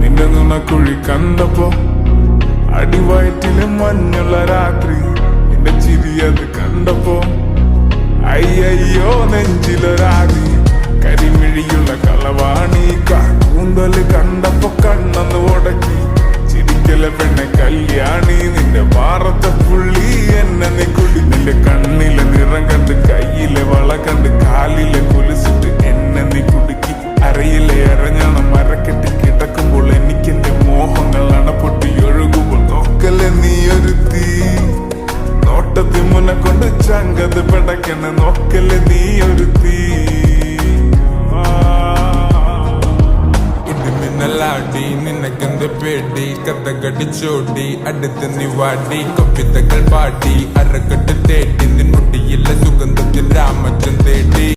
നിന്റെ നുണക്കുഴി കണ്ടപ്പോ അടിവയറ്റില് മഞ്ഞുള്ള രാത്രി, നിന്റെ ചിരി അത് കണ്ടപ്പോ അയ്യോ നെഞ്ചിലൊരാതി, കരിമിഴിയുള്ള കളവാണി കൂന്തല് കണ്ടപ്പോ കണ്ണന്ന് ഉടക്കി, ചിരിക്കല പെണ്ണെ കല്യാണി നിന്റെ പാറത്തെ പുള്ളി എന്നെ നീ കുടി. നിന്റെ കണ്ണിലെ നിറം കണ്ട് കയ്യിലെ വള കണ്ട് കാലിലെ കൊലുസിട്ട് എന്നെ നീ കുടുക്കി, അരയിലെ അരഞ്ഞണം മരക്കെട്ടി കിടക്കുമ്പോൾ എനിക്കെന്റെ മോഹങ്ങൾ അണപ്പൊട്ടി ഒഴുകുമ്പോൾ നോക്കല്ലേ നീ ഒരു തീ, നോട്ടത്തി മുന കൊണ്ട് ചങ്കത് പെടക്കണ നോക്കല്ലേ നീ ഒരു തീ. ഇടിമിന്നലാടി നിനക്കെന്ത് പേടി, കഥ കടിച്ചോടി അടുത്ത് നീ വാടി, കവിതകൾ പാടി അരക്കെട്ട് തേടി നിൻ മുടിയിലെ സുഗന്ധത്തിൽ രാമച്ചൻ തേടി.